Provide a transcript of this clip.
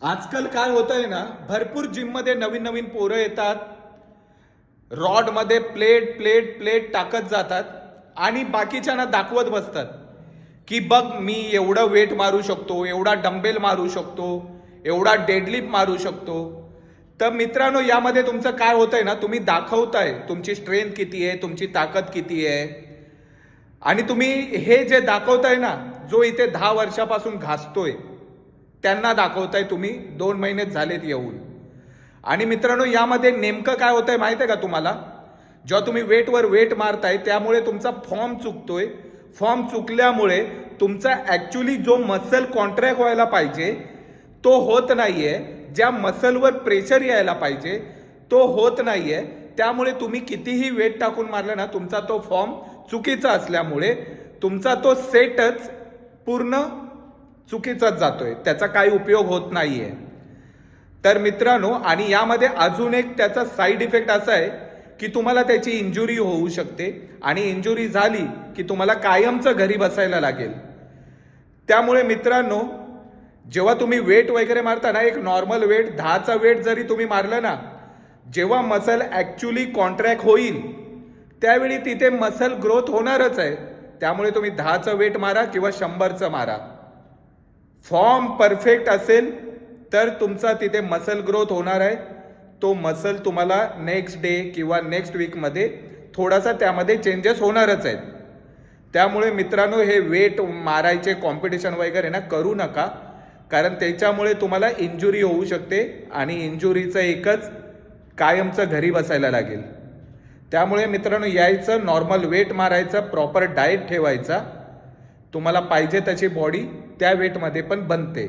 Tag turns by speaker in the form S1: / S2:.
S1: आजकाल काय होतंय ना, भरपूर जिम मध्ये नवीन नवीन पोरं येतात, रॉड मध्ये प्लेट प्लेट प्लेट टाकत जातात आणि बाकीच्यांना दाखवत बसतात की बघ मी एवढं वेट मारू शकतो, एवढा डंबेल मारू शकतो, एवढा डेडलिफ्ट मारू शकतो. तर मित्रांनो, यामध्ये तुमचं काय होतंय ना, तुम्ही दाखवताय तुमची स्ट्रेंथ किती आहे, तुमची ताकद किती आहे. आणि तुम्ही हे जे दाखवताय ना, जो इथे 10 वर्षापासून घासतोय त्यांना दाखवताय तुम्ही 2 महिनेच झालेत येऊन. आणि मित्रांनो, यामध्ये नेमकं काय होतंय माहिती आहे का तुम्हाला? जेव्हा तुम्ही वेटवर वेट मारताय त्यामुळे तुमचा फॉर्म चुकतोय. फॉर्म चुकल्यामुळे तुमचा ऍक्च्युली जो मसल कॉन्ट्रॅक्ट व्हायला पाहिजे तो होत नाहीये. ज्या मसलवर प्रेशर यायला पाहिजे तो होत नाहीये. त्यामुळे तुम्ही कितीही वेट टाकून मारलं ना, तुमचा तो फॉर्म चुकीचा असल्यामुळे तुमचा तो सेटच पूर्ण चुकीचाच जातोय, त्याचा काही उपयोग होत नाहीये. तर मित्रांनो, आणि यामध्ये अजून एक त्याचा साईड इफेक्ट असा आहे की तुम्हाला त्याची इंजुरी होऊ शकते आणि इंजुरी झाली की तुम्हाला कायमचं घरी बसायला लागेल. त्यामुळे मित्रांनो, जेव्हा तुम्ही वेट वगैरे मारता ना, एक नॉर्मल वेट 10चा वेट जरी तुम्ही मारलं ना, जेव्हा मसल ऍक्च्युली कॉन्ट्रॅक्ट होईल त्यावेळी तिथे मसल ग्रोथ होणारच आहे. त्यामुळे तुम्ही 10चं वेट मारा किंवा 100चं मारा, फॉर्म परफेक्ट असेल तर तुमचा तिथे मसल ग्रोथ होणार आहे. तो मसल तुम्हाला नेक्स्ट डे किंवा नेक्स्ट वीकमध्ये थोडासा त्यामध्ये चेंजेस होणारच आहेत. त्यामुळे मित्रांनो, हे वेट मारायचे कॉम्पिटिशन वगैरे ना करू नका, कारण त्याच्यामुळे तुम्हाला इंजुरी होऊ शकते आणि इंजुरीचं एकच, कायमचं घरी बसायला लागेल. त्यामुळे मित्रांनो, यायचं, नॉर्मल वेट मारायचं, प्रॉपर डाएट ठेवायचा, तुम्हाला पाहिजे तशी बॉडी त्या वेटमध्ये पण बनते.